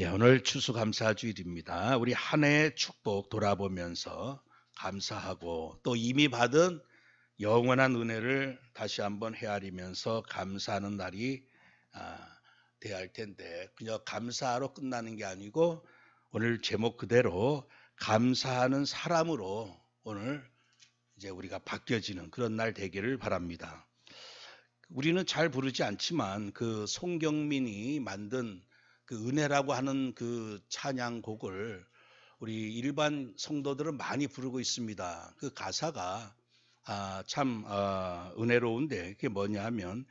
예, 오늘 추수감사주일입니다. 우리 한 해의 축복 돌아보면서 감사하고 또 이미 받은 영원한 은혜를 다시 한번 헤아리면서 감사하는 날이 아, 돼야 할 텐데 그냥 감사로 끝나는 게 아니고 오늘 제목 그대로 감사하는 사람으로 오늘 이제 우리가 바뀌어지는 그런 날 되기를 바랍니다. 우리는 잘 부르지 않지만 그 송경민이 만든 그 은혜라고 하는 그 찬양곡을 우리 일반 성도들은 많이 부르고 있습니다. 그 가사가 참 은혜로운데 그게 뭐냐 하면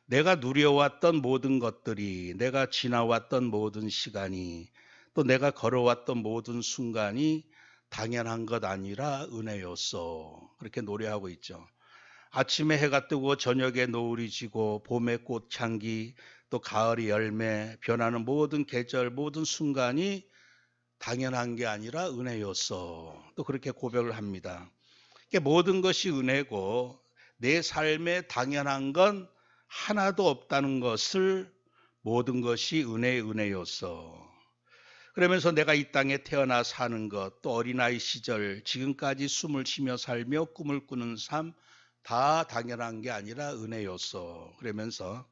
내가 누려왔던 모든 것들이 내가 지나왔던 모든 시간이 또 내가 걸어왔던 모든 순간이 당연한 것 아니라 은혜였어. 그렇게 노래하고 있죠. 아침에 해가 뜨고 저녁에 노을이 지고 봄의 꽃향기 또 가을의 열매 변하는 모든 계절 모든 순간이 당연한 게 아니라 은혜였어. 또 그렇게 고백을 합니다. 모든 것이 은혜고 내 삶에 당연한 건 하나도 없다는 것을 모든 것이 은혜였어. 그러면서 내가 이 땅에 태어나 사는 것, 또 어린아이 시절, 지금까지 숨을 쉬며 살며 꿈을 꾸는 삶, 다 당연한 게 아니라 은혜였어. 그러면서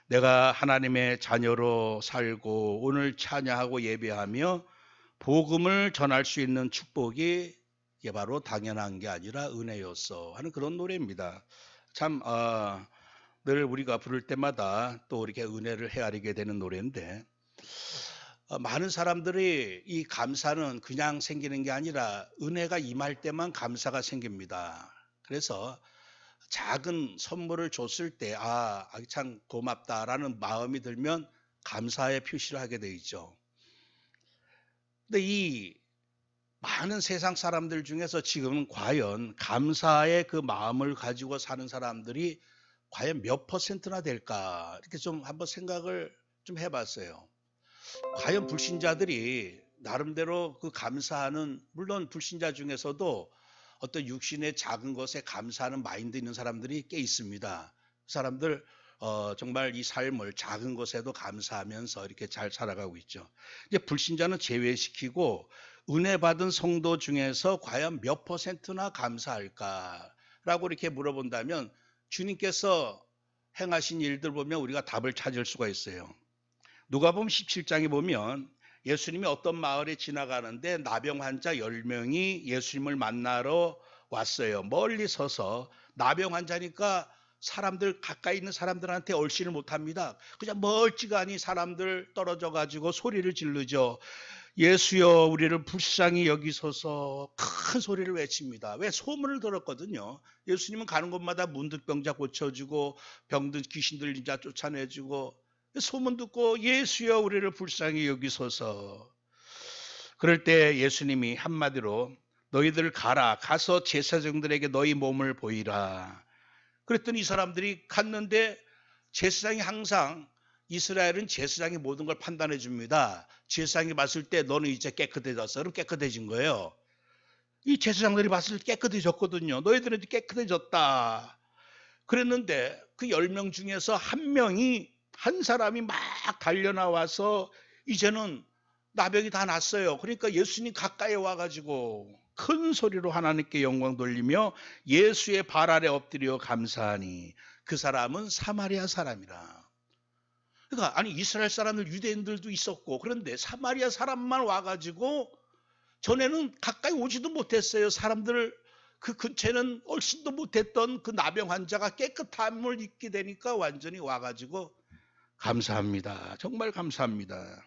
내가 하나님의 자녀로 살고 오늘 찬양하고 예배하며 복음을 전할 수 있는 축복이 이게 바로 당연한 게 아니라 은혜였어 하는 그런 노래입니다. 참 늘 우리가 부를 때마다 또 이렇게 은혜를 헤아리게 되는 노래인데 많은 사람들이 이 감사는 그냥 생기는 게 아니라 은혜가 임할 때만 감사가 생깁니다. 그래서 작은 선물을 줬을 때, 참 고맙다라는 마음이 들면 감사의 표시를 하게 돼 있죠. 근데 이 많은 세상 사람들 중에서 지금 과연 감사의 그 마음을 가지고 사는 사람들이 과연 몇 퍼센트나 될까? 이렇게 좀 한번 생각을 좀 해봤어요. 과연 불신자들이 나름대로 그 감사하는, 물론 불신자 중에서도 어떤 육신의 작은 것에 감사하는 마인드 있는 사람들이 꽤 있습니다. 그 사람들 정말 이 삶을 작은 것에도 감사하면서 이렇게 잘 살아가고 있죠. 이제 불신자는 제외시키고 은혜 받은 성도 중에서 과연 몇 퍼센트나 감사할까라고 이렇게 물어본다면 주님께서 행하신 일들 보면 우리가 답을 찾을 수가 있어요. 누가복음 17장에 보면 예수님이 어떤 마을에 지나가는데 나병 환자 10명이 예수님을 만나러 왔어요. 멀리 서서 나병 환자니까 사람들 가까이 있는 사람들한테 얼씬을 못합니다. 그냥 멀찌감히 사람들 떨어져 가지고 소리를 지르죠. 예수여 우리를 불쌍히 여기소서 큰 소리를 외칩니다. 왜? 소문을 들었거든요. 예수님은 가는 곳마다 문득병자 고쳐주고 병든 귀신 들린 자 쫓아내주고 소문 듣고 예수여 우리를 불쌍히 여기소서. 그럴 때 예수님이 한마디로 너희들 가서 제사장들에게 너희 몸을 보이라. 그랬더니 이 사람들이 갔는데 제사장이 항상 이스라엘은 제사장이 모든 걸 판단해 줍니다. 제사장이 봤을 때 너는 이제 깨끗해졌어. 그럼 깨끗해진 거예요. 이 제사장들이 봤을 때 깨끗해졌거든요. 너희들은 이제 깨끗해졌다. 그랬는데 그 10명 중에서 한 사람이 막 달려나와서 이제는 나병이 다 났어요. 그러니까 예수님 가까이 와가지고 큰 소리로 하나님께 영광 돌리며 예수의 발 아래 엎드려 감사하니 그 사람은 사마리아 사람이라. 그러니까 아니 이스라엘 사람들 유대인들도 있었고 그런데 사마리아 사람만 와가지고 전에는 가까이 오지도 못했어요. 사람들 그 근처에는 얼씬도 못했던 그 나병 환자가 깨끗함을 입게 되니까 완전히 와가지고 감사합니다. 정말 감사합니다.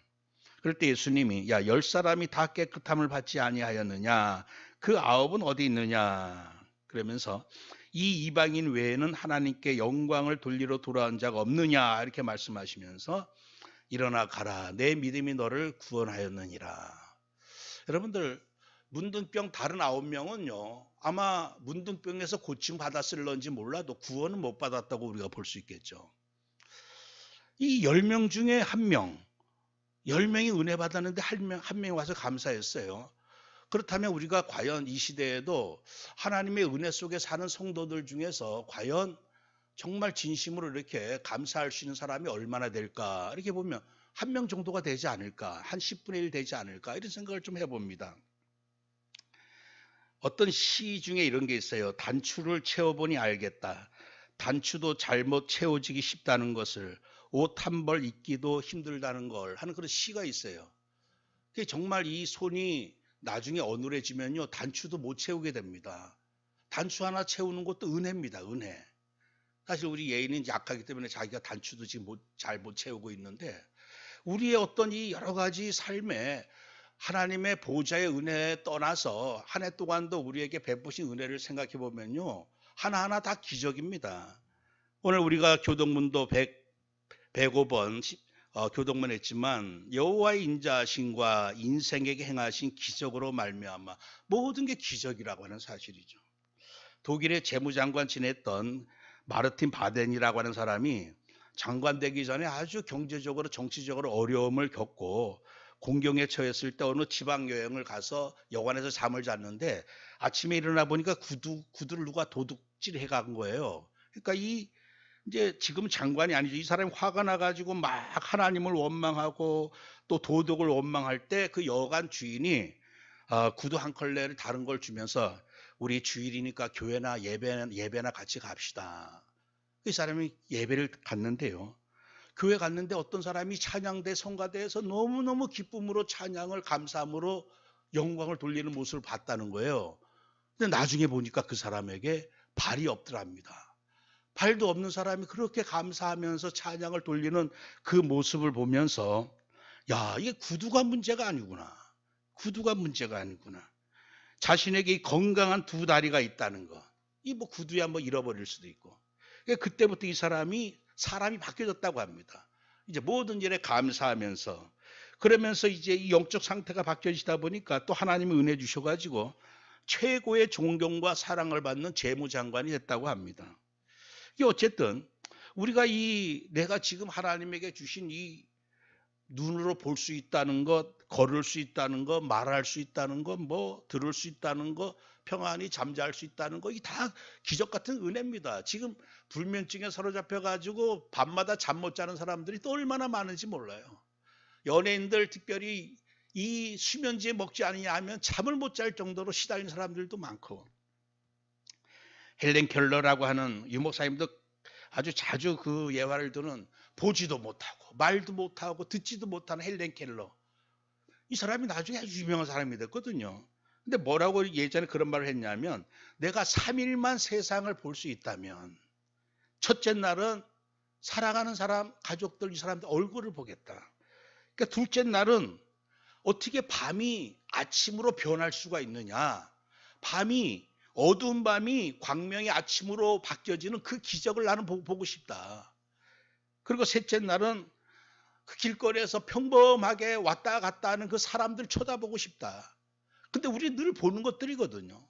그럴 때 예수님이 10사람이 다 깨끗함을 받지 아니하였느냐? 그 9은 어디 있느냐? 그러면서 이 이방인 외에는 하나님께 영광을 돌리러 돌아온 자가 없느냐? 이렇게 말씀하시면서 일어나 가라. 내 믿음이 너를 구원하였느니라. 여러분들 문둥병 다른 9명은요. 아마 문둥병에서 고침 받았을런지 몰라도 구원은 못 받았다고 우리가 볼 수 있겠죠. 이 10명 중에 한 명, 10명이 은혜 받았는데 한 명이 와서 감사했어요. 그렇다면 우리가 과연 이 시대에도 하나님의 은혜 속에 사는 성도들 중에서 과연 정말 진심으로 이렇게 감사할 수 있는 사람이 얼마나 될까? 이렇게 보면 한 명 정도가 되지 않을까, 한 10분의 1 되지 않을까 이런 생각을 좀 해봅니다. 어떤 시 중에 이런 게 있어요. 단추를 채워보니 알겠다. 단추도 잘못 채워지기 쉽다는 것을, 옷 한 벌 입기도 힘들다는 걸 하는 그런 시가 있어요. 그게 정말 이 손이 나중에 어눌해지면요, 단추도 못 채우게 됩니다. 단추 하나 채우는 것도 은혜입니다. 은혜. 사실 우리 예인은 약하기 때문에 자기가 단추도 지금 잘 못 채우고 있는데, 우리의 어떤 이 여러 가지 삶에 하나님의 보좌의 은혜에 떠나서 한 해 동안도 우리에게 베푸신 은혜를 생각해 보면요, 하나하나 다 기적입니다. 오늘 우리가 교동문도 105번 교동문 했지만, 여호와의 인자하심과 인생에게 행하신 기적으로 말미암아 모든 게 기적이라고 하는 사실이죠. 독일의 재무장관 지냈던 마르틴 바덴이라고 하는 사람이 장관 되기 전에 아주 경제적으로 정치적으로 어려움을 겪고 공경에 처했을 때 어느 지방 여행을 가서 여관에서 잠을 잤는데, 아침에 일어나 보니까 구두를 누가 도둑질해 간 거예요. 그러니까 이제 지금 장관이 아니죠. 이 사람이 화가 나가지고 막 하나님을 원망하고 또 도덕을 원망할 때 그 여관 주인이 구두 한 컬레를 다른 걸 주면서, 우리 주일이니까 교회나 예배나 같이 갑시다. 이 사람이 예배를 갔는데요. 교회 갔는데 어떤 사람이 찬양대 성가대에서 너무너무 기쁨으로 찬양을 감사함으로 영광을 돌리는 모습을 봤다는 거예요. 근데 나중에 보니까 그 사람에게 발이 없더랍니다. 발도 없는 사람이 그렇게 감사하면서 찬양을 돌리는 그 모습을 보면서, 야, 이게 구두가 문제가 아니구나. 구두가 문제가 아니구나. 자신에게 이 건강한 두 다리가 있다는 거. 이 뭐 구두야 뭐 잃어버릴 수도 있고. 그때부터 이 사람이 바뀌어졌다고 합니다. 이제 모든 일에 감사하면서, 그러면서 이제 이 영적 상태가 바뀌어지다 보니까 또 하나님의 은혜 주셔가지고 최고의 존경과 사랑을 받는 재무장관이 됐다고 합니다. 이게 어쨌든 우리가 내가 지금 하나님에게 주신 이 눈으로 볼 수 있다는 것, 걸을 수 있다는 것, 말할 수 있다는 것, 뭐 들을 수 있다는 것, 평안히 잠잘 수 있다는 것, 이 다 기적 같은 은혜입니다. 지금 불면증에 사로잡혀 가지고 밤마다 잠 못 자는 사람들이 또 얼마나 많은지 몰라요. 연예인들 특별히 이 수면제 먹지 않느냐 하면 잠을 못 잘 정도로 시달리는 사람들도 많고, 헬렌 켈러라고 하는 유목사님도 아주 자주 그 예화를 드는, 보지도 못하고 말도 못하고 듣지도 못하는 헬렌 켈러. 이 사람이 나중에 아주 유명한 사람이 됐거든요. 근데 뭐라고 예전에 그런 말을 했냐면, 내가 3일만 세상을 볼 수 있다면 첫째 날은 사랑하는 사람, 가족들, 이 사람들 얼굴을 보겠다. 그러니까 둘째 날은 어떻게 밤이 아침으로 변할 수가 있느냐, 어두운 밤이 광명의 아침으로 바뀌어지는 그 기적을 나는 보고 싶다. 그리고 셋째 날은 그 길거리에서 평범하게 왔다 갔다 하는 그 사람들 쳐다보고 싶다. 근데 우리 늘 보는 것들이거든요.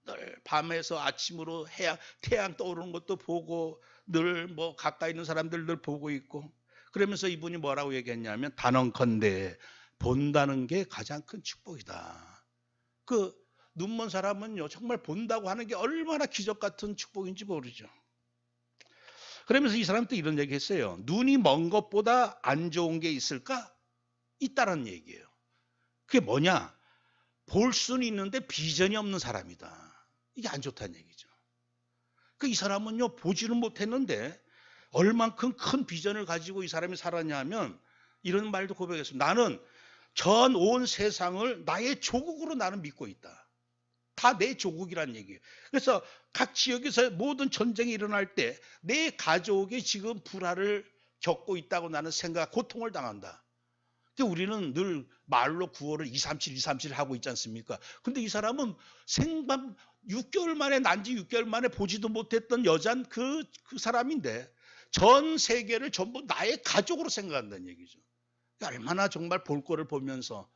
늘 밤에서 아침으로 태양 떠오르는 것도 보고, 늘 뭐 가까이 있는 사람들 늘 보고 있고, 그러면서 이분이 뭐라고 얘기했냐면, 단언컨대 본다는 게 가장 큰 축복이다. 그 눈먼 사람은요, 정말 본다고 하는 게 얼마나 기적 같은 축복인지 모르죠. 그러면서 이 사람은 또 이런 얘기 했어요. 눈이 먼 것보다 안 좋은 게 있을까? 있다는 얘기예요. 그게 뭐냐? 볼 수는 있는데 비전이 없는 사람이다. 이게 안 좋다는 얘기죠. 이 사람은요, 보지는 못했는데 얼만큼 큰 비전을 가지고 이 사람이 살았냐 하면, 이런 말도 고백했습니다. 나는 전 온 세상을 나의 조국으로 나는 믿고 있다. 다 내 조국이란 얘기예요. 그래서 각 지역에서 모든 전쟁이 일어날 때 내 가족이 지금 불화를 겪고 있다고 나는 고통을 당한다. 우리는 늘 말로 구호를 237 하고 있지 않습니까? 근데 이 사람은 생밤 6개월 만에, 난지 6개월 만에 보지도 못했던 여잔 그 사람인데 전 세계를 전부 나의 가족으로 생각한다는 얘기죠. 얼마나 정말 볼 거를 보면서,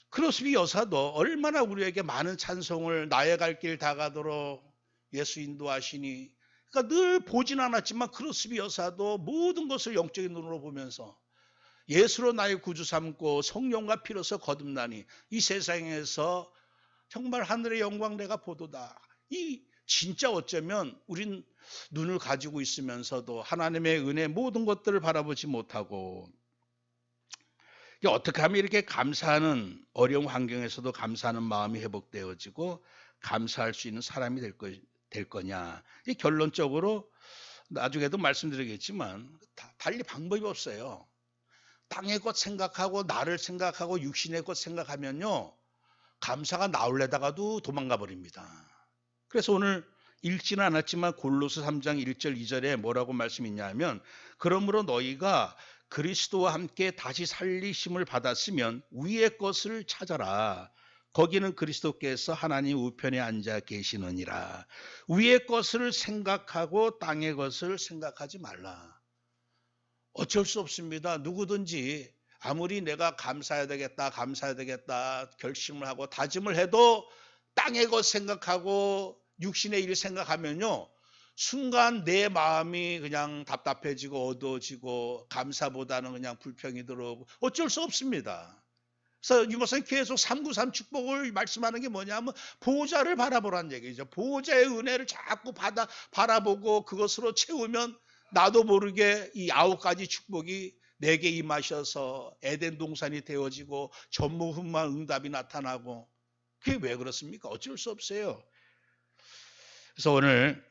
크로스비 여사도 얼마나 우리에게 많은 찬송을, 나의 갈 길 다가도록 예수 인도하시니, 그러니까 늘 보진 않았지만 크로스비 여사도 모든 것을 영적인 눈으로 보면서 예수로 나의 구주 삼고 성령과 피로서 거듭나니 이 세상에서 정말 하늘의 영광 내가 보도다. 이 진짜 어쩌면 우린 눈을 가지고 있으면서도 하나님의 은혜 모든 것들을 바라보지 못하고 어떻게 하면 이렇게 감사하는 어려운 환경에서도 감사하는 마음이 회복되어지고 감사할 수 있는 사람이 될 거냐. 이 결론적으로 나중에도 말씀드리겠지만 달리 방법이 없어요. 땅의 것 생각하고 나를 생각하고 육신의 것 생각하면요. 감사가 나올래다가도 도망가 버립니다. 그래서 오늘 읽지는 않았지만 골로새 3장 1절 2절에 뭐라고 말씀이 있냐면 그러므로 너희가 그리스도와 함께 다시 살리심을 받았으면 위의 것을 찾아라. 거기는 그리스도께서 하나님 우편에 앉아 계시느니라. 위의 것을 생각하고 땅의 것을 생각하지 말라. 어쩔 수 없습니다. 누구든지 아무리 내가 감사해야 되겠다 결심을 하고 다짐을 해도 땅의 것 생각하고 육신의 일 생각하면요. 순간 내 마음이 그냥 답답해지고 어두워지고 감사보다는 그냥 불평이 들어오고 어쩔 수 없습니다. 그래서 유목사님 계속 393 축복을 말씀하는 게 뭐냐면 보호자를 바라보라는 얘기죠. 보호자의 은혜를 자꾸 바라보고 그것으로 채우면 나도 모르게 이 9가지 축복이 내게 임하셔서 에덴 동산이 되어지고 전무후무한 응답이 나타나고 그게 왜 그렇습니까? 어쩔 수 없어요. 그래서 오늘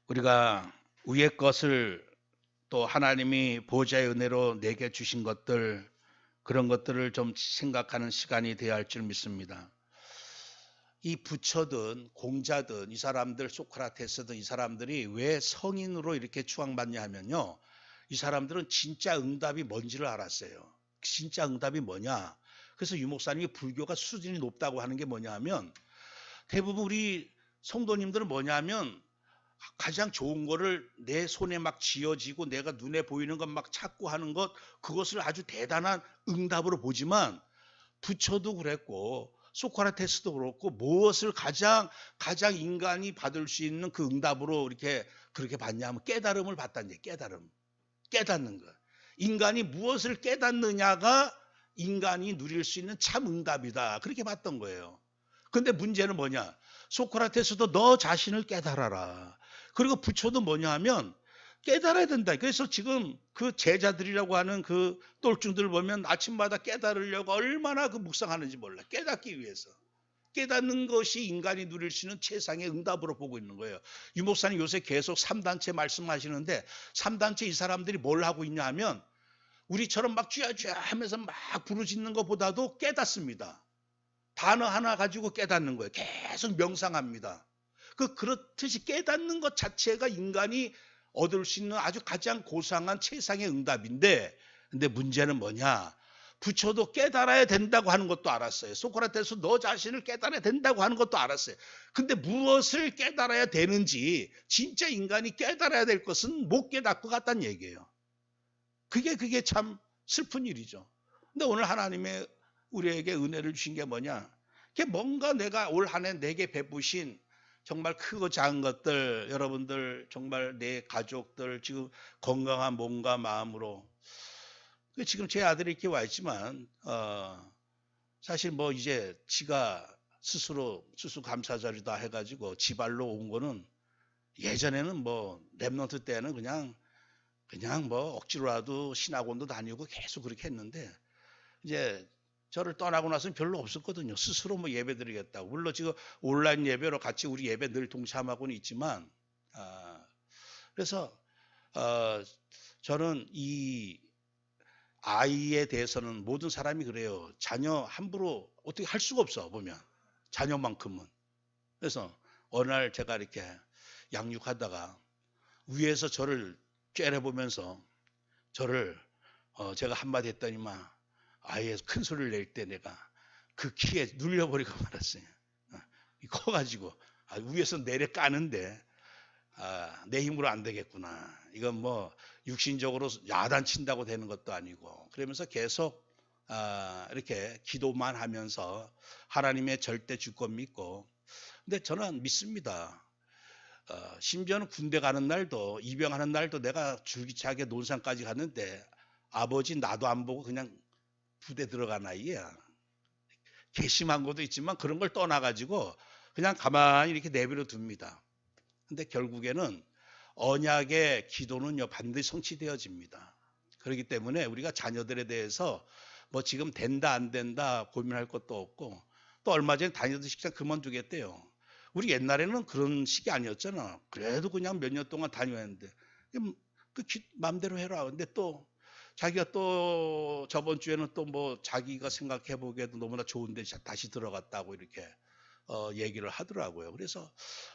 우리가 위의 것을 또 하나님이 보호자의 은혜로 내게 주신 것들 그런 것들을 좀 생각하는 시간이 되어야 할 줄 믿습니다. 이 부처든 공자든 이 사람들 소크라테스든 이 사람들이 왜 성인으로 이렇게 추앙받냐 하면요. 이 사람들은 진짜 응답이 뭔지를 알았어요. 진짜 응답이 뭐냐. 그래서 유목사님이 불교가 수준이 높다고 하는 게 뭐냐 하면 대부분 우리 성도님들은 뭐냐 하면 가장 좋은 거를 내 손에 막 쥐어지고 내가 눈에 보이는 것 막 찾고 하는 것 그것을 아주 대단한 응답으로 보지만 부처도 그랬고 소크라테스도 그렇고 무엇을 가장 인간이 받을 수 있는 그 응답으로 이렇게 그렇게 받냐면 깨달음을 받다는 얘기. 깨닫는 것. 인간이 무엇을 깨닫느냐가 인간이 누릴 수 있는 참 응답이다. 그렇게 봤던 거예요. 근데 문제는 뭐냐? 소크라테스도 너 자신을 깨달아라. 그리고 부처도 뭐냐 하면 깨달아야 된다. 그래서 지금 그 제자들이라고 하는 그 똘중들을 보면 아침마다 깨달으려고 얼마나 그 묵상하는지 몰라. 깨닫기 위해서. 깨닫는 것이 인간이 누릴 수 있는 최상의 응답으로 보고 있는 거예요. 유 목사님 요새 계속 3단체 말씀하시는데 3단체 이 사람들이 뭘 하고 있냐 하면 우리처럼 막 쥐야쥐야 하면서 막 부르짖는 것보다도 깨닫습니다. 단어 하나 가지고 깨닫는 거예요. 계속 명상합니다. 그렇듯이 깨닫는 것 자체가 인간이 얻을 수 있는 아주 가장 고상한 최상의 응답인데 근데 문제는 뭐냐? 부처도 깨달아야 된다고 하는 것도 알았어요. 소크라테스 너 자신을 깨달아야 된다고 하는 것도 알았어요. 근데 무엇을 깨달아야 되는지 진짜 인간이 깨달아야 될 것은 못 깨닫고 갔다는 얘기예요. 그게 참 슬픈 일이죠. 근데 오늘 하나님의 우리에게 은혜를 주신 게 뭐냐? 그게 뭔가 내가 올 한 해 내게 베푸신 정말 크고 작은 것들 여러분들 정말 내 가족들 지금 건강한 몸과 마음으로 지금 제 아들이 이렇게 와 있지만 사실 뭐 이제 지가 스스로 감사절이다 해가지고 지발로 온 거는 예전에는 뭐 랩런트 때는 그냥 뭐 억지로라도 신학원도 다니고 계속 그렇게 했는데 이제 저를 떠나고 나서는 별로 없었거든요. 스스로 뭐 예배 드리겠다고. 물론 지금 온라인 예배로 같이 우리 예배 늘 동참하고는 있지만 그래서 저는 이 아이에 대해서는 모든 사람이 그래요. 자녀 함부로 어떻게 할 수가 없어 보면 자녀만큼은. 그래서 어느 날 제가 이렇게 양육하다가 위에서 저를 째려보면서 저를 제가 한마디 했더니만 아예 큰 소리를 낼 때 내가 그 키에 눌려버리고 말았어요. 커가지고 위에서 내려 까는데 내 힘으로 안 되겠구나. 이건 뭐 육신적으로 야단친다고 되는 것도 아니고 그러면서 계속 이렇게 기도만 하면서 하나님의 절대 주권 믿고 근데 저는 믿습니다. 심지어는 군대 가는 날도 입영하는 날도 내가 줄기차게 논산까지 갔는데 아버지 나도 안 보고 그냥 부대 들어간 아이야. 괘씸한 것도 있지만 그런 걸 떠나가지고 그냥 가만히 이렇게 내버려 둡니다. 근데 결국에는 언약의 기도는요 반드시 성취되어집니다. 그렇기 때문에 우리가 자녀들에 대해서 뭐 지금 된다 안 된다 고민할 것도 없고, 또 얼마 전에 다니던 직장 그만두겠대요. 우리 옛날에는 그런 식이 아니었잖아. 그래도 그냥 몇 년 동안 다녀왔는데 그 마음대로 해라. 근데 또 자기가 또 저번 주에는 또 뭐 자기가 생각해 보기에도 너무나 좋은데 다시 들어갔다고 이렇게 얘기를 하더라고요. 그래서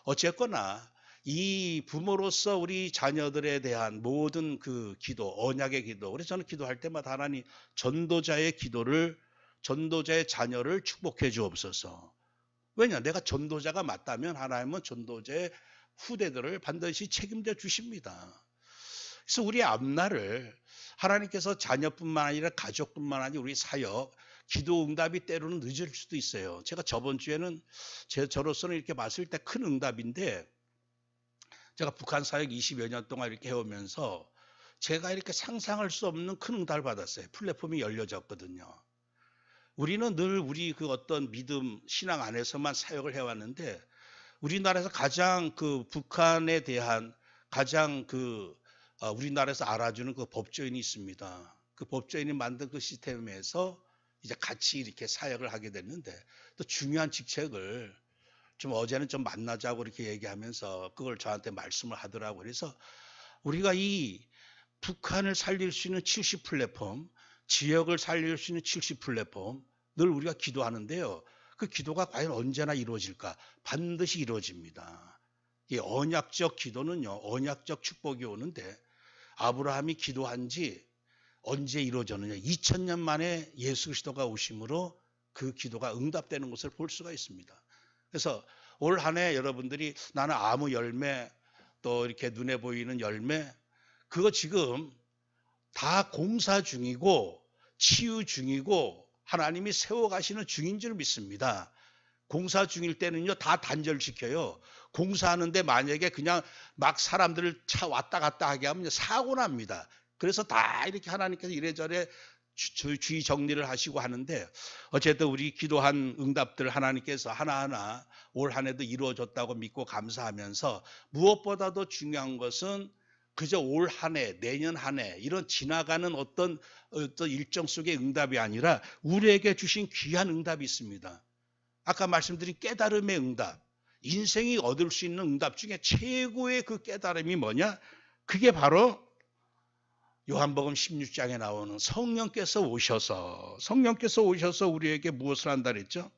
어쨌거나 이 부모로서 우리 자녀들에 대한 모든 그 기도, 언약의 기도. 그래서 저는 기도할 때마다 하나님 전도자의 기도를, 전도자의 자녀를 축복해 주옵소서. 왜냐? 내가 전도자가 맞다면 하나님은 전도자의 후대들을 반드시 책임져 주십니다. 그래서 우리 앞날을 하나님께서 자녀뿐만 아니라 가족뿐만 아니라 우리 사역, 기도 응답이 때로는 늦을 수도 있어요. 제가 저번 주에는 저로서는 이렇게 봤을 때 큰 응답인데, 제가 북한 사역 20여 년 동안 이렇게 해오면서 제가 이렇게 상상할 수 없는 큰 응답을 받았어요. 플랫폼이 열려졌거든요. 우리는 늘 우리 그 어떤 믿음, 신앙 안에서만 사역을 해왔는데, 우리나라에서 가장 그 북한에 대한 가장 우리나라에서 알아주는 그 법조인이 있습니다. 그 법조인이 만든 그 시스템에서 이제 같이 이렇게 사역을 하게 됐는데, 또 중요한 직책을 좀 어제는 좀 만나자고 이렇게 얘기하면서 그걸 저한테 말씀을 하더라고요. 그래서 우리가 이 북한을 살릴 수 있는 70 플랫폼, 지역을 살릴 수 있는 70 플랫폼, 늘 우리가 기도하는데요. 그 기도가 과연 언제나 이루어질까? 반드시 이루어집니다. 이 언약적 기도는요, 언약적 축복이 오는데, 아브라함이 기도한 지 언제 이루어졌느냐? 2000년 만에 예수 그리스도가 오심으로 그 기도가 응답되는 것을 볼 수가 있습니다. 그래서 올 한 해 여러분들이 나는 아무 열매, 또 이렇게 눈에 보이는 열매, 그거 지금 다 공사 중이고 치유 중이고 하나님이 세워가시는 중인 줄 믿습니다. 공사 중일 때는요, 다 단절시켜요. 공사하는데 만약에 그냥 막 사람들을 차 왔다 갔다 하게 하면 사고 납니다. 그래서 다 이렇게 하나님께서 이래저래 주의 정리를 하시고 하는데, 어쨌든 우리 기도한 응답들 하나님께서 하나하나 올 한 해도 이루어졌다고 믿고 감사하면서, 무엇보다도 중요한 것은 그저 올 한 해, 내년 한 해 이런 지나가는 어떤 일정 속의 응답이 아니라 우리에게 주신 귀한 응답이 있습니다. 아까 말씀드린 깨달음의 응답, 인생이 얻을 수 있는 응답 중에 최고의 그 깨달음이 뭐냐? 그게 바로 요한복음 16장에 나오는 성령께서 오셔서 우리에게 무엇을 한다 그랬죠?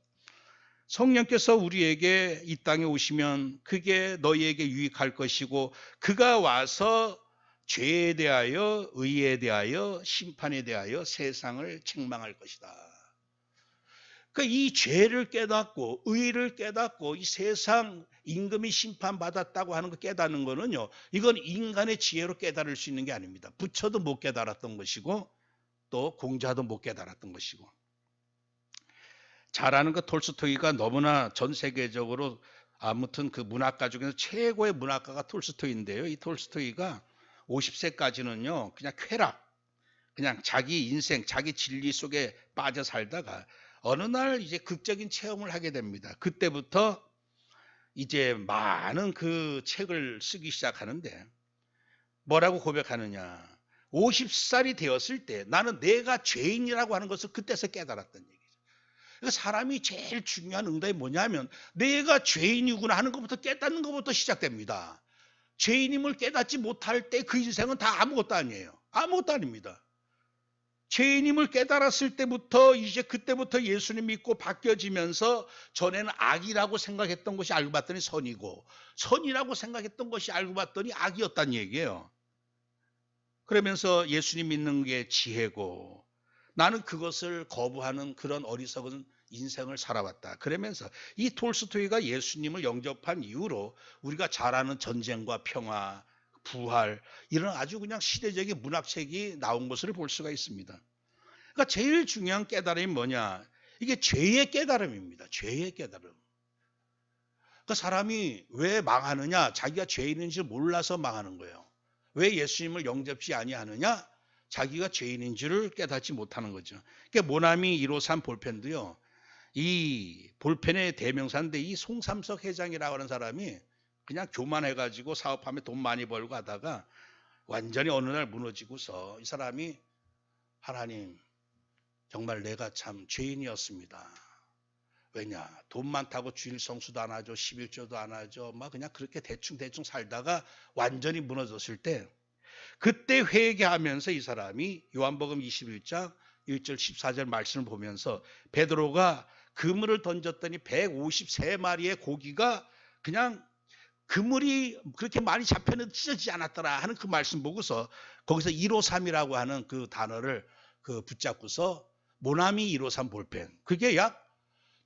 성령께서 우리에게 이 땅에 오시면 그게 너희에게 유익할 것이고, 그가 와서 죄에 대하여, 의에 대하여, 심판에 대하여 세상을 책망할 것이다. 그러니까 이 죄를 깨닫고 의를 깨닫고 이 세상 임금이 심판받았다고 하는 거 깨닫는 거는요, 이건 인간의 지혜로 깨달을 수 있는 게 아닙니다. 부처도 못 깨달았던 것이고 또 공자도 못 깨달았던 것이고. 잘 아는 그 톨스토이가 너무나 전 세계적으로 아무튼 그 문학가 중에서 최고의 문학가가 톨스토이인데요. 이 톨스토이가 50세까지는요 그냥 쾌락, 그냥 자기 인생, 자기 진리 속에 빠져 살다가 어느 날 이제 극적인 체험을 하게 됩니다. 그때부터 이제 많은 그 책을 쓰기 시작하는데, 뭐라고 고백하느냐? 50살이 되었을 때 나는 내가 죄인이라고 하는 것을 그때서 깨달았던 얘기죠. 그러니까 사람이 제일 중요한 응답이 뭐냐면 내가 죄인이구나 하는 것부터 깨닫는 것부터 시작됩니다. 죄인임을 깨닫지 못할 때 그 인생은 다 아무것도 아니에요. 아무것도 아닙니다. 죄인임을 깨달았을 때부터 이제 그때부터 예수님 믿고 바뀌어지면서, 전에는 악이라고 생각했던 것이 알고 봤더니 선이고, 선이라고 생각했던 것이 알고 봤더니 악이었다는 얘기예요. 그러면서 예수님 믿는 게 지혜고, 나는 그것을 거부하는 그런 어리석은 인생을 살아왔다. 그러면서 이 톨스토이가 예수님을 영접한 이후로 우리가 잘 아는 전쟁과 평화, 부활, 이런 아주 그냥 시대적인 문학책이 나온 것을 볼 수가 있습니다. 그러니까 제일 중요한 깨달음이 뭐냐? 이게 죄의 깨달음입니다. 죄의 깨달음. 그러니까 사람이 왜 망하느냐? 자기가 죄인인 줄 몰라서 망하는 거예요. 왜 예수님을 영접지 아니하느냐? 자기가 죄인인 줄을 깨닫지 못하는 거죠. 그러니까 모나미 153 볼펜도요, 이 볼펜의 대명사인데, 이 송삼석 회장이라고 하는 사람이 그냥 교만해가지고 사업하면 돈 많이 벌고 하다가 완전히 어느 날 무너지고서 이 사람이 하나님 정말 내가 참 죄인이었습니다. 왜냐? 돈 많다고 주일 성수도 안 하죠. 11조도 안 하죠. 막 그냥 그렇게 대충 살다가 완전히 무너졌을 때 그때 회개하면서 이 사람이 요한복음 21장 1절 14절 말씀을 보면서 베드로가 그물을 던졌더니 153마리의 고기가 그냥 그물이 그렇게 많이 잡혀는 찢어지지 않았더라 하는 그 말씀 보고서 거기서 153이라고 하는 그 단어를 붙잡고서 모나미 153 볼펜 그게 약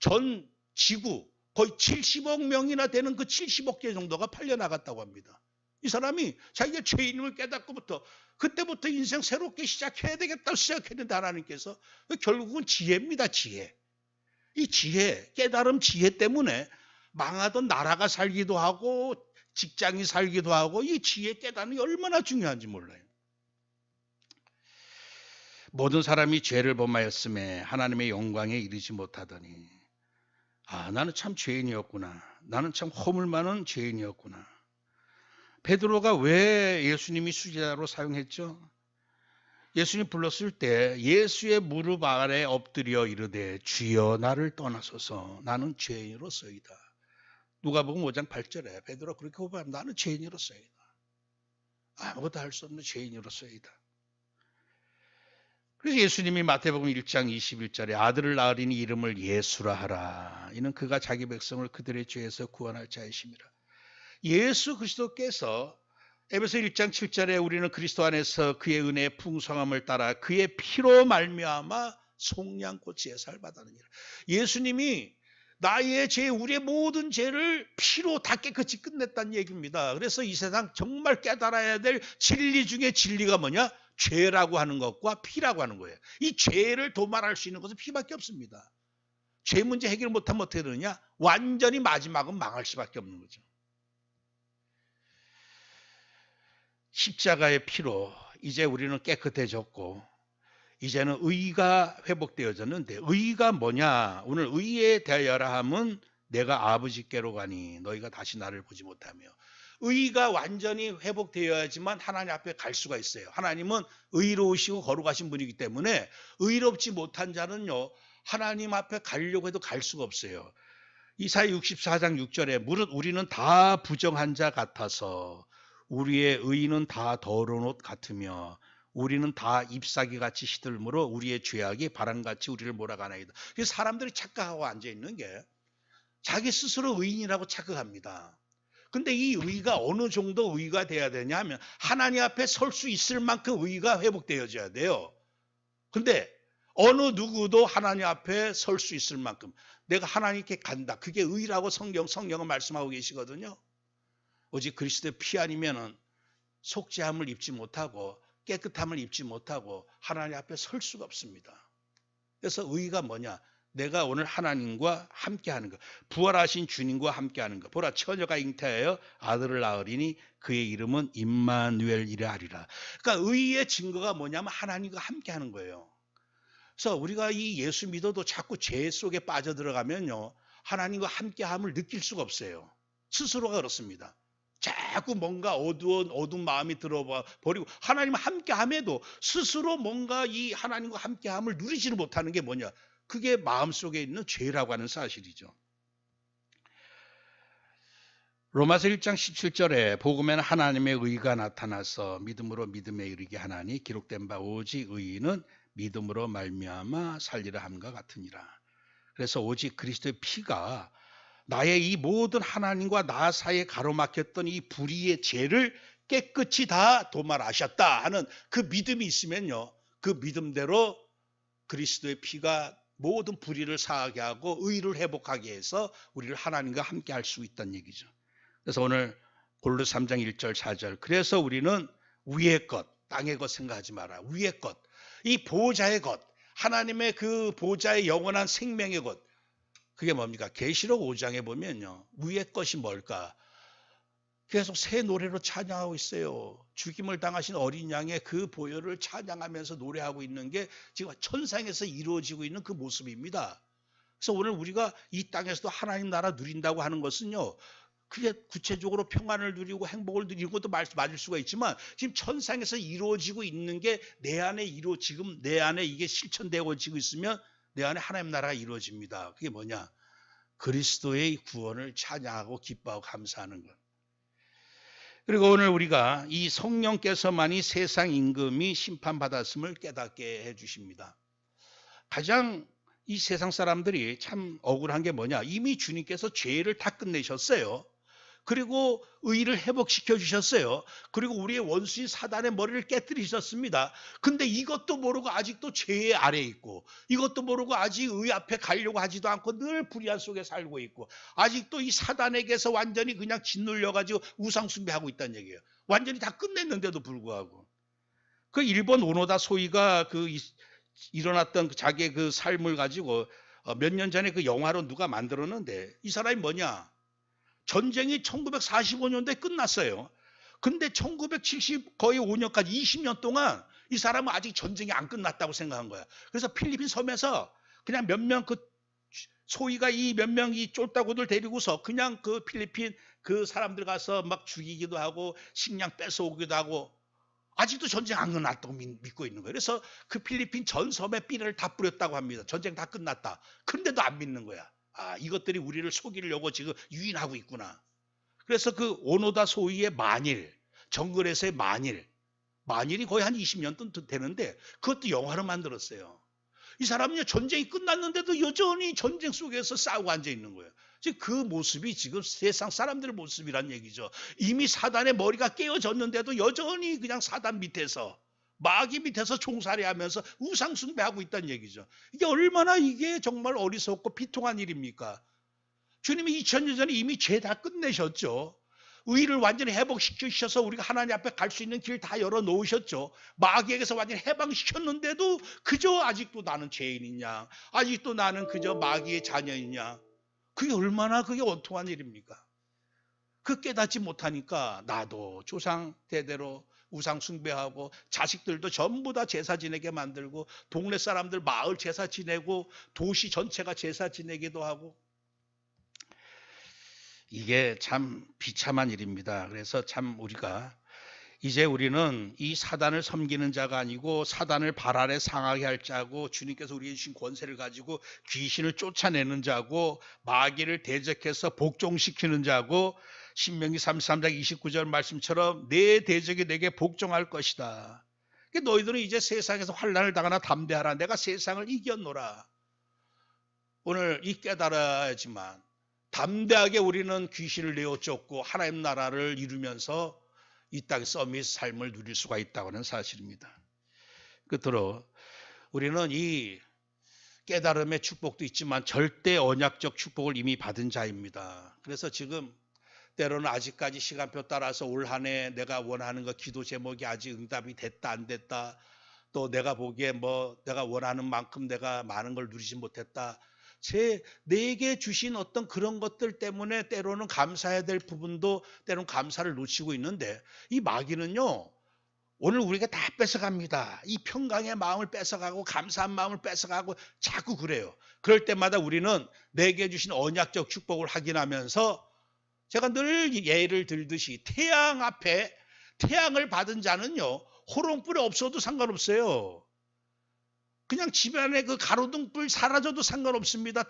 전 지구 거의 70억 명이나 되는 그 70억 개 정도가 팔려나갔다고 합니다. 이 사람이 자기가 죄인임을 깨닫고부터 그때부터 인생 새롭게 시작해야 되겠다고 시작했는데 하나님께서 결국은 지혜입니다. 지혜. 이 지혜, 깨달음 지혜 때문에 망하던 나라가 살기도 하고 직장이 살기도 하고 이 지혜 깨달음이 얼마나 중요한지 몰라요. 모든 사람이 죄를 범하였음에 하나님의 영광에 이르지 못하더니 나는 참 죄인이었구나. 나는 참 허물 많은 죄인이었구나. 베드로가 왜 예수님이 수제자로 사용했죠? 예수님 불렀을 때 예수의 무릎 아래 엎드려 이르되 주여 나를 떠나소서 나는 죄인으로서이다. 누가복음 5장 8절에 베드로가 그렇게 고백합니다. 나는 죄인으로서이다. 아무것도 할 수 없는 죄인으로서이다. 그래서 예수님이 마태복음 1장 21절에 아들을 낳으리니 이름을 예수라 하라. 이는 그가 자기 백성을 그들의 죄에서 구원할 자이심이라. 예수 그리스도께서 에베소 1장 7절에 우리는 그리스도 안에서 그의 은혜의 풍성함을 따라 그의 피로 말미암아 속량고 제사를 받았느니라. 예수님이 나의 죄, 우리의 모든 죄를 피로 다 깨끗이 끝냈다는 얘기입니다. 그래서 이 세상 정말 깨달아야 될 진리 중에 진리가 뭐냐? 죄라고 하는 것과 피라고 하는 거예요. 이 죄를 도말할 수 있는 것은 피밖에 없습니다. 죄 문제 해결 못하면 어떻게 되느냐? 완전히 마지막은 망할 수밖에 없는 거죠. 십자가의 피로 이제 우리는 깨끗해졌고 이제는 의가 회복되어졌는데 의가 뭐냐? 오늘 의에 대하여라 함은 내가 아버지께로 가니 너희가 다시 나를 보지 못하며 의가 완전히 회복되어야지만 하나님 앞에 갈 수가 있어요. 하나님은 의로우시고 거룩하신 분이기 때문에 의롭지 못한 자는요 하나님 앞에 가려고 해도 갈 수가 없어요. 이사야 64장 6절에 무릇 우리는 다 부정한 자 같아서 우리의 의는 다 더러운 옷 같으며 우리는 다 잎사귀 같이 시들므로 우리의 죄악이 바람같이 우리를 몰아가나이다. 그래서 사람들이 착각하고 앉아있는 게 자기 스스로 의인이라고 착각합니다. 근데 이 의가 어느 정도 의가 돼야 되냐 하면 하나님 앞에 설 수 있을 만큼 의가 회복되어져야 돼요. 근데 어느 누구도 하나님 앞에 설 수 있을 만큼 내가 하나님께 간다. 그게 의라고 성경은 말씀하고 계시거든요. 오직 그리스도의 피 아니면은 속죄함을 입지 못하고 깨끗함을 입지 못하고 하나님 앞에 설 수가 없습니다. 그래서 의가 뭐냐? 내가 오늘 하나님과 함께하는 것, 부활하신 주님과 함께하는 것. 보라 처녀가 잉태하여 아들을 낳으리니 그의 이름은 임마누엘이라 하리라. 그러니까 의의 증거가 뭐냐면 하나님과 함께하는 거예요. 그래서 우리가 이 예수 믿어도 자꾸 죄 속에 빠져들어가면요 하나님과 함께함을 느낄 수가 없어요. 스스로가 그렇습니다. 자꾸 뭔가 어두운 마음이 들어와 버리고 하나님과 함께함에도 스스로 뭔가 이 하나님과 함께함을 누리지를 못하는 게 뭐냐? 그게 마음속에 있는 죄라고 하는 사실이죠. 로마서 1장 17절에 복음에는 하나님의 의가 나타나서 믿음으로 믿음에 이르게 하나니 기록된 바 오직 의인은 믿음으로 말미암아 살리라 함과 같으니라. 그래서 오직 그리스도의 피가 나의 이 모든 하나님과 나 사이에 가로막혔던 이 불의의 죄를 깨끗이 다 도말하셨다 하는 그 믿음이 있으면요. 그 믿음대로 그리스도의 피가 모든 불의를 사하게 하고 의를 회복하게 해서 우리를 하나님과 함께 할 수 있다는 얘기죠. 그래서 오늘 골로새 3장 1절 4절 그래서 우리는 위의 것, 땅의 것 생각하지 마라. 위의 것, 이 보좌의 것, 하나님의 그 보좌의 영원한 생명의 것 그게 뭡니까? 계시록 5장에 보면요. 위의 것이 뭘까? 계속 새 노래로 찬양하고 있어요. 죽임을 당하신 어린 양의 그 보혈을 찬양하면서 노래하고 있는 게 지금 천상에서 이루어지고 있는 그 모습입니다. 그래서 오늘 우리가 이 땅에서도 하나님 나라 누린다고 하는 것은요. 그게 구체적으로 평안을 누리고 행복을 누리는 것도 맞을 수가 있지만 지금 천상에서 이루어지고 있는 게 내 안에 지금 내 안에 이게 실천되어지고 있으면 내 안에 하나님 나라가 이루어집니다. 그게 뭐냐? 그리스도의 구원을 찬양하고 기뻐하고 감사하는 것. 그리고 오늘 우리가 이 성령께서만이 세상 임금이 심판받았음을 깨닫게 해주십니다. 가장 이 세상 사람들이 참 억울한 게 뭐냐? 이미 주님께서 죄를 다 끝내셨어요. 그리고 의를 회복시켜 주셨어요. 그리고 우리의 원수인 사단의 머리를 깨뜨리셨습니다. 근데 이것도 모르고 아직도 죄의 아래에 있고, 이것도 모르고 아직 의 앞에 가려고 하지도 않고 늘 불의한 속에 살고 있고, 아직도 이 사단에게서 완전히 그냥 짓눌려가지고 우상숭배하고 있다는 얘기예요. 완전히 다 끝냈는데도 불구하고. 그 일본 오노다 소이가 일어났던 자기의 그 삶을 가지고 몇 년 전에 그 영화로 누가 만들었는데, 이 사람이 뭐냐? 전쟁이 1945년도에 끝났어요. 근데 1970 거의 5년까지 20년 동안 이 사람은 아직 전쟁이 안 끝났다고 생각한 거야. 그래서 필리핀 섬에서 그냥 몇 명 소위가 이 몇 명 이 쫄따구들 데리고서 그냥 그 필리핀 그 사람들 가서 막 죽이기도 하고 식량 뺏어오기도 하고 아직도 전쟁 안 끝났다고 믿고 있는 거예요. 그래서 그 필리핀 전 섬에 삐를 다 뿌렸다고 합니다. 전쟁 다 끝났다. 근데도 안 믿는 거야. 아, 이것들이 우리를 속이려고 지금 유인하고 있구나. 그래서 그 오노다 소위의 만일, 정글에서의 만일이 거의 한 20년 되는데 그것도 영화로 만들었어요. 이 사람은요, 전쟁이 끝났는데도 여전히 전쟁 속에서 싸우고 앉아 있는 거예요. 지금 그 모습이 지금 세상 사람들의 모습이란 얘기죠. 이미 사단의 머리가 깨어졌는데도 여전히 그냥 사단 밑에서 마귀 밑에서 종살이하면서 우상숭배하고 있다는 얘기죠. 이게 얼마나 이게 정말 어리석고 비통한 일입니까? 주님이 2000년 전에 이미 죄 다 끝내셨죠. 의를 완전히 회복시키셔서 우리가 하나님 앞에 갈 수 있는 길 다 열어놓으셨죠. 마귀에게서 완전히 해방시켰는데도 그저 아직도 나는 죄인이냐, 아직도 나는 그저 마귀의 자녀이냐. 그게 얼마나 그게 원통한 일입니까? 그 깨닫지 못하니까 나도 조상 대대로 우상 숭배하고 자식들도 전부 다 제사 지내게 만들고 동네 사람들 마을 제사 지내고 도시 전체가 제사 지내기도 하고 이게 참 비참한 일입니다. 그래서 참 우리가 이제 우리는 이 사단을 섬기는 자가 아니고 사단을 발 아래 상하게 할 자고 주님께서 우리에게 주신 권세를 가지고 귀신을 쫓아내는 자고 마귀를 대적해서 복종시키는 자고 신명기 33장 29절 말씀처럼 내 대적이 내게 복종할 것이다. 너희들은 이제 세상에서 환난을 당하나 담대하라. 내가 세상을 이겼노라. 오늘 이 깨달아야지만 담대하게 우리는 귀신을 내어 쫓고 하나님 나라를 이루면서 이 땅의 서밋 삶을 누릴 수가 있다고 하는 사실입니다. 끝으로 우리는 이 깨달음의 축복도 있지만 절대 언약적 축복을 이미 받은 자입니다. 그래서 지금 때로는 아직까지 시간표 따라서 올 한 해 내가 원하는 거 기도 제목이 아직 응답이 됐다 안 됐다, 또 내가 보기에 내가 원하는 만큼 내가 많은 걸 누리지 못했다, 내게 주신 어떤 그런 것들 때문에 때로는 감사해야 될 부분도 때로는 감사를 놓치고 있는데, 이 마귀는요 오늘 우리가 다 뺏어갑니다. 이 평강의 마음을 뺏어가고 감사한 마음을 뺏어가고 자꾸 그래요. 그럴 때마다 우리는 내게 주신 언약적 축복을 확인하면서 제가 늘 예를 들듯이 태양 앞에 태양을 받은 자는요 호롱불이 없어도 상관없어요. 그냥 집안에 그 가로등불 사라져도 상관없습니다.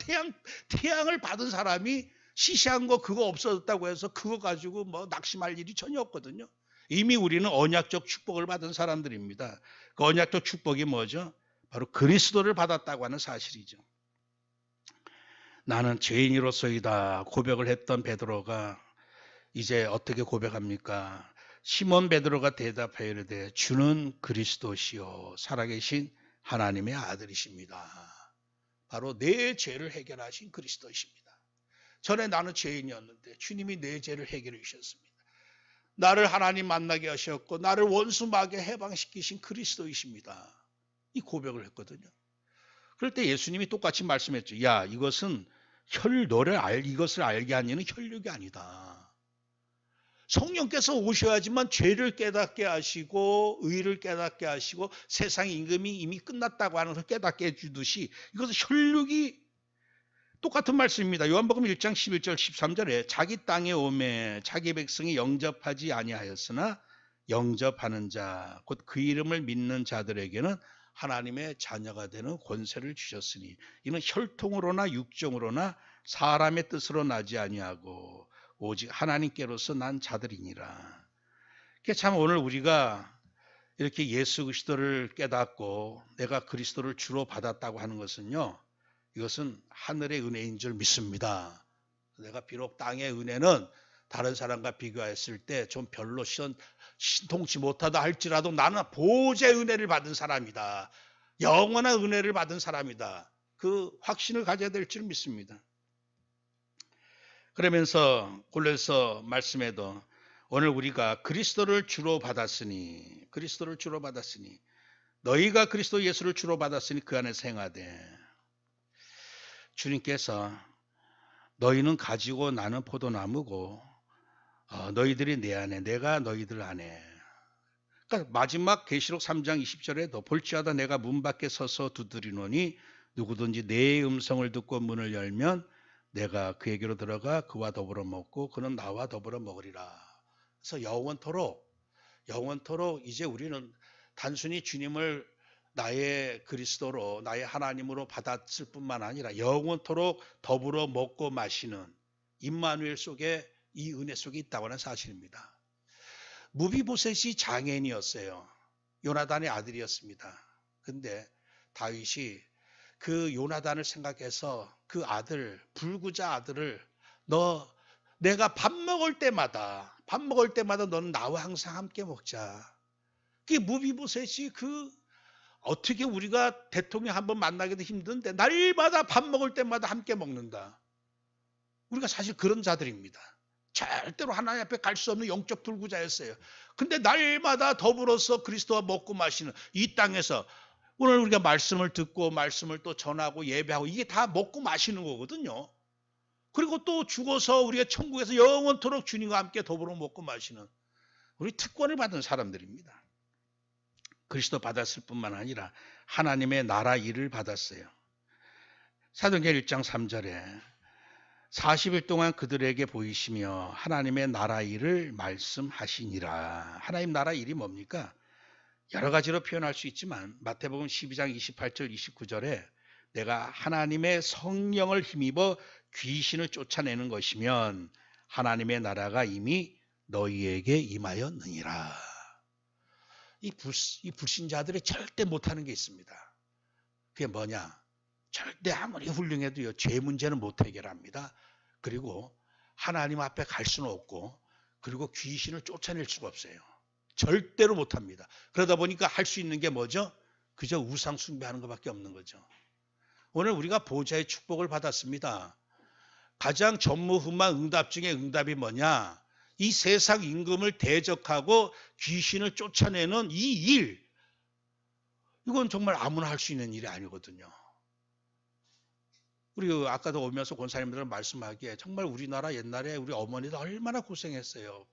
태양을 받은 사람이 시시한 거 그거 없어졌다고 해서 그거 가지고 낙심할 일이 전혀 없거든요. 이미 우리는 언약적 축복을 받은 사람들입니다. 그 언약적 축복이 뭐죠? 바로 그리스도를 받았다고 하는 사실이죠. 나는 죄인으로서이다 고백을 했던 베드로가 이제 어떻게 고백합니까? 시몬 베드로가 대답하여 이르되 주는 그리스도시요 살아계신 하나님의 아들이십니다. 바로 내 죄를 해결하신 그리스도이십니다. 전에 나는 죄인이었는데 주님이 내 죄를 해결해 주셨습니다. 나를 하나님 만나게 하셨고 나를 원수 마귀에 해방시키신 그리스도이십니다. 이 고백을 했거든요. 그럴 때 예수님이 똑같이 말씀했죠. 야, 이것은 이것을 알게 하는 이는 혈육이 아니다. 성령께서 오셔야지만 죄를 깨닫게 하시고 의를 깨닫게 하시고 세상의 임금이 이미 끝났다고 하는 것을 깨닫게 해주듯이 이것은 혈육이 똑같은 말씀입니다. 요한복음 1장 11절 13절에 자기 땅에 오매 자기 백성이 영접하지 아니하였으나 영접하는 자 곧 그 이름을 믿는 자들에게는 하나님의 자녀가 되는 권세를 주셨으니 이는 혈통으로나 육정으로나 사람의 뜻으로 나지 아니하고 오직 하나님께로서 난 자들이니라. 참 오늘 우리가 이렇게 예수 그리스도를 깨닫고 내가 그리스도를 주로 받았다고 하는 것은요, 이것은 하늘의 은혜인 줄 믿습니다. 내가 비록 땅의 은혜는 다른 사람과 비교했을 때 좀 별로 신통치 못하다 할지라도 나는 보좌의 은혜를 받은 사람이다. 영원한 은혜를 받은 사람이다. 그 확신을 가져야 될 줄 믿습니다. 그러면서 골로새 말씀에도 오늘 우리가 그리스도를 주로 받았으니 너희가 그리스도 예수를 주로 받았으니 그 안에서 행하되, 주님께서 너희는 가지고 나는 포도나무고 너희들이 내 안에 내가 너희들 안에. 그러니까 마지막 계시록 3장 20절에도 볼지어다 내가 문 밖에 서서 두드리노니 누구든지 내 음성을 듣고 문을 열면 내가 그에게로 들어가 그와 더불어 먹고 그는 나와 더불어 먹으리라. 그래서 영원토록 이제 우리는 단순히 주님을 나의 그리스도로 나의 하나님으로 받았을 뿐만 아니라 영원토록 더불어 먹고 마시는 임마누엘 속에 이 은혜 속에 있다고 하는 사실입니다. 무비보셋이 장애인이었어요. 요나단의 아들이었습니다. 근데 다윗이 그 요나단을 생각해서 그 아들, 불구자 아들을 내가 밥 먹을 때마다 너는 나와 항상 함께 먹자. 그게 무비보셋이 어떻게 우리가 대통령 한번 만나기도 힘든데 날마다 밥 먹을 때마다 함께 먹는다. 우리가 사실 그런 자들입니다. 절대로 하나님 앞에 갈 수 없는 영적 불구자였어요. 근데 날마다 더불어서 그리스도와 먹고 마시는 이 땅에서 오늘 우리가 말씀을 듣고 말씀을 또 전하고 예배하고 이게 다 먹고 마시는 거거든요. 그리고 또 죽어서 우리가 천국에서 영원토록 주님과 함께 더불어 먹고 마시는 우리 특권을 받은 사람들입니다. 그리스도 받았을 뿐만 아니라 하나님의 나라 일을 받았어요. 사도행전 1장 3절에 40일 동안 그들에게 보이시며 하나님의 나라 일을 말씀하시니라. 하나님 나라 일이 뭡니까? 여러 가지로 표현할 수 있지만 마태복음 12장 28절 29절에 내가 하나님의 성령을 힘입어 귀신을 쫓아내는 것이면 하나님의 나라가 이미 너희에게 임하였느니라. 이 불신자들이 절대 못하는 게 있습니다. 그게 뭐냐? 절대 아무리 훌륭해도요, 죄 문제는 못 해결합니다. 그리고 하나님 앞에 갈 수는 없고, 그리고 귀신을 쫓아낼 수가 없어요. 절대로 못합니다. 그러다 보니까 할 수 있는 게 뭐죠? 그저 우상 숭배하는 것밖에 없는 거죠. 오늘 우리가 보좌의 축복을 받았습니다. 가장 전무후무한 응답 중에 응답이 뭐냐? 이 세상 임금을 대적하고 귀신을 쫓아내는 이 일, 이건 정말 아무나 할 수 있는 일이 아니거든요. 우리 아까도 오면서 권사님들은 말씀하기에 정말 우리나라 옛날에 우리 어머니도 얼마나 고생했어요.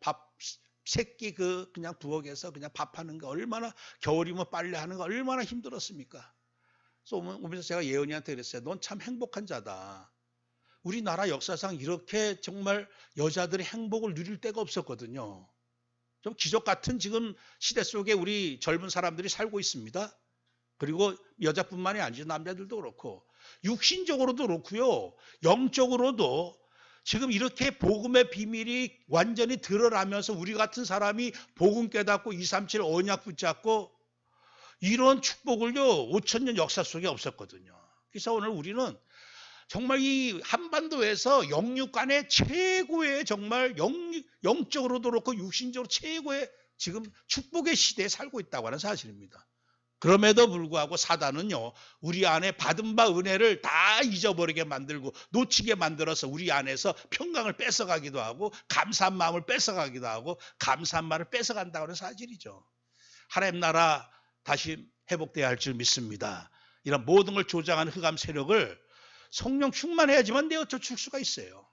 새끼 그냥 부엌에서 그냥 밥하는 거 얼마나, 겨울이면 빨래하는 거 얼마나 힘들었습니까? 그래서 오면서 제가 예언이한테 그랬어요. 넌 참 행복한 자다. 우리나라 역사상 이렇게 정말 여자들의 행복을 누릴 때가 없었거든요. 좀 기적 같은 지금 시대 속에 우리 젊은 사람들이 살고 있습니다. 그리고 여자뿐만이 아니죠. 남자들도 그렇고 육신적으로도 그렇고요. 영적으로도 지금 이렇게 복음의 비밀이 완전히 드러나면서 우리 같은 사람이 복음 깨닫고 237 언약 붙잡고 이런 축복을요, 5,000년 역사 속에 없었거든요. 그래서 오늘 우리는 정말 이 한반도에서 영육 간의 최고의 정말 영적으로도 그렇고 육신적으로 최고의 지금 축복의 시대에 살고 있다고 하는 사실입니다. 그럼에도 불구하고 사단은요, 우리 안에 받은 바 은혜를 다 잊어버리게 만들고 놓치게 만들어서 우리 안에서 평강을 뺏어가기도 하고 감사한 마음을 뺏어가기도 하고 감사한 말을 뺏어간다고 하는 사실이죠. 하나님 나라 다시 회복돼야 할 줄 믿습니다. 이런 모든 걸 조장하는 흑암 세력을 성령 충만해야지만 내어쫓을 수가 있어요.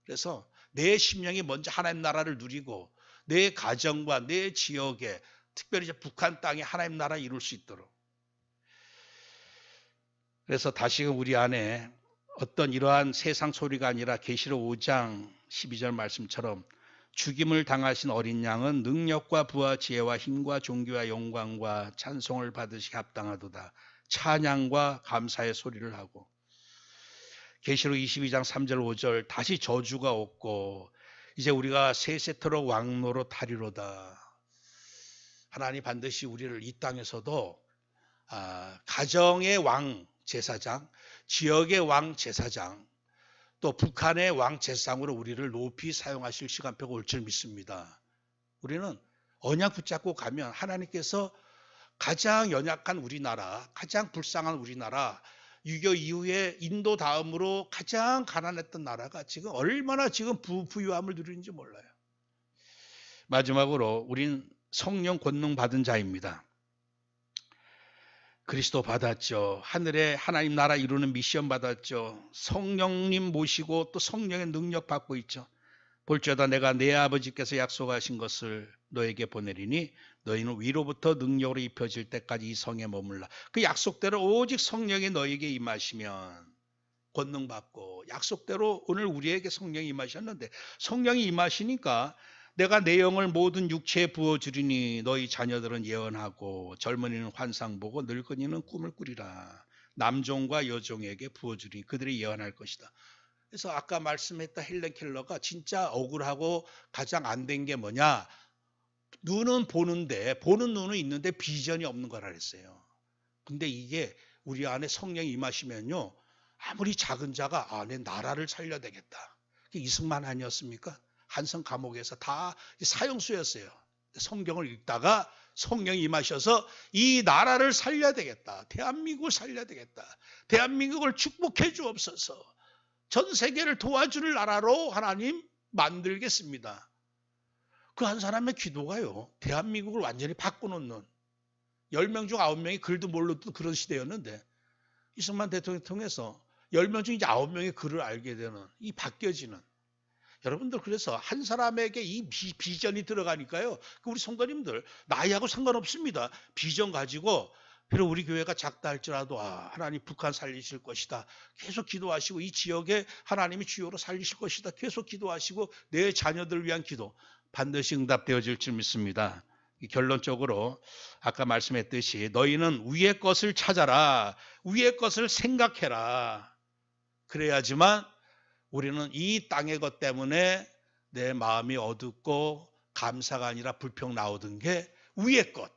그래서 내 심령이 먼저 하나님 나라를 누리고 내 가정과 내 지역에, 특별히 이제 북한 땅에 하나님 나라 이룰 수 있도록. 그래서 다시금 우리 안에 어떤 이러한 세상 소리가 아니라 계시록 5장 12절 말씀처럼 죽임을 당하신 어린 양은 능력과 부와 지혜와 힘과 존귀와 영광과 찬송을 받으시기 합당하도다. 찬양과 감사의 소리를 하고 계시록 22장 3절 5절 다시 저주가 없고 이제 우리가 세세토록 왕노로 타리로다. 하나님 반드시 우리를 이 땅에서도 가정의 왕 제사장, 지역의 왕 제사장, 또 북한의 왕 제사장으로 우리를 높이 사용하실 시간표가 올 줄 믿습니다. 우리는 언약 붙잡고 가면 하나님께서 가장 연약한 우리나라, 가장 불쌍한 우리나라, 6.25 이후에 인도 다음으로 가장 가난했던 나라가 지금 얼마나 지금 부유함을 누리는지 몰라요. 마지막으로 우린 성령 권능 받은 자입니다. 그리스도 받았죠. 하늘에 하나님 나라 이루는 미션 받았죠. 성령님 모시고 또 성령의 능력 받고 있죠. 볼지어다 내가 내 아버지께서 약속하신 것을 너에게 보내리니 너희는 위로부터 능력으로 입혀질 때까지 이 성에 머물라. 그 약속대로 오직 성령이 너에게 임하시면 권능 받고 약속대로 오늘 우리에게 성령이 임하셨는데 성령이 임하시니까 내가 내 영을 모든 육체에 부어주리니 너희 자녀들은 예언하고 젊은이는 환상 보고 늙은이는 꿈을 꾸리라. 남종과 여종에게 부어주리니 그들이 예언할 것이다. 그래서 아까 말씀했던 헬렌 켈러가 진짜 억울하고 가장 안 된 게 뭐냐. 눈은 보는데 보는 눈은 있는데 비전이 없는 거라 그랬어요. 근데 이게 우리 안에 성령이 임하시면요. 아무리 작은 자가 내 나라를 살려야 되겠다. 이승만 아니었습니까? 한성 감옥에서 다 사형수였어요. 성경을 읽다가 성령이 임하셔서 이 나라를 살려야 되겠다. 대한민국을 살려야 되겠다. 대한민국을 축복해 주옵소서. 전 세계를 도와줄 나라로 하나님 만들겠습니다. 그 한 사람의 기도가요. 대한민국을 완전히 바꿔놓는 10명 중 9명이 글도 모르던 그런 시대였는데 이승만 대통령 통해서 10명 중 이제 9명이 글을 알게 되는 이 바뀌어지는 여러분들 그래서 한 사람에게 이 비전이 들어가니까요. 우리 성도님들 나이하고 상관없습니다. 비전 가지고 비록 우리 교회가 작다 할지라도 하나님 북한 살리실 것이다. 계속 기도하시고 이 지역에 하나님이 주요로 살리실 것이다. 계속 기도하시고 내 자녀들을 위한 기도 반드시 응답되어질 줄 믿습니다. 결론적으로 아까 말씀했듯이 너희는 위의 것을 찾아라. 위의 것을 생각해라. 그래야지만 우리는 이 땅의 것 때문에 내 마음이 어둡고 감사가 아니라 불평 나오던 게 위의 것.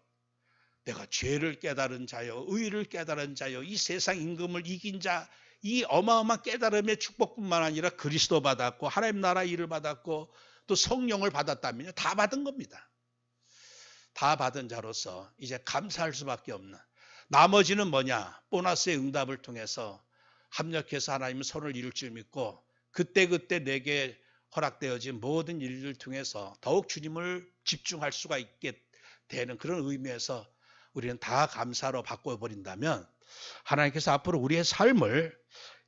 내가 죄를 깨달은 자여, 의를 깨달은 자여, 이 세상 임금을 이긴 자, 이 어마어마한 깨달음의 축복뿐만 아니라 그리스도 받았고 하나님 나라 일을 받았고 또 성령을 받았다면요. 다 받은 겁니다. 다 받은 자로서 이제 감사할 수밖에 없는. 나머지는 뭐냐? 보너스의 응답을 통해서 합력해서 하나님은 선을 이룰 줄 믿고 그때그때 내게 허락되어진 모든 일들을 통해서 더욱 주님을 집중할 수가 있게 되는 그런 의미에서 우리는 다 감사로 바꿔버린다면 하나님께서 앞으로 우리의 삶을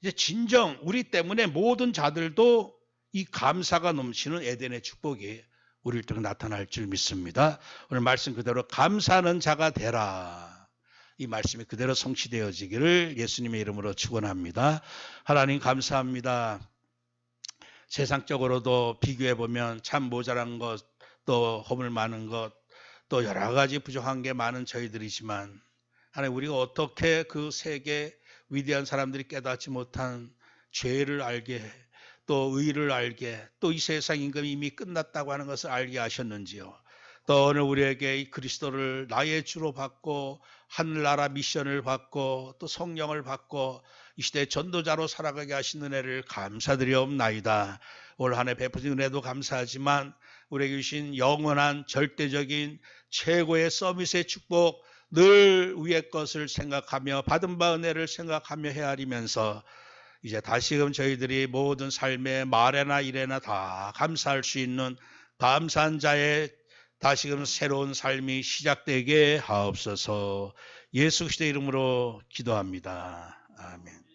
이제 진정 우리 때문에 모든 자들도 이 감사가 넘치는 에덴의 축복이 우리를 통해 나타날 줄 믿습니다. 오늘 말씀 그대로 감사하는 자가 되라. 이 말씀이 그대로 성취되어지기를 예수님의 이름으로 축원합니다. 하나님 감사합니다. 세상적으로도 비교해보면 참 모자란 것, 또 허물 많은 것, 또 여러 가지 부족한 게 많은 저희들이지만 하나님 우리가 어떻게 그 세계 위대한 사람들이 깨닫지 못한 죄를 알게 또 의를 알게 또 이 세상 임금이 이미 끝났다고 하는 것을 알게 하셨는지요. 또 오늘 우리에게 이 그리스도를 나의 주로 받고 하늘나라 미션을 받고 또 성령을 받고 이 시대 전도자로 살아가게 하신 은혜를 감사드리옵나이다. 올 한 해 베푸신 은혜도 감사하지만 우리에게 주신 영원한 절대적인 최고의 서밋의 축복 늘 위의 것을 생각하며 받은 바 은혜를 생각하며 헤아리면서 이제 다시금 저희들이 모든 삶의 말에나 일에나 다 감사할 수 있는 감사한 자의 다시금 새로운 삶이 시작되게 하옵소서. 예수 그리스도의 이름으로 기도합니다. 아멘.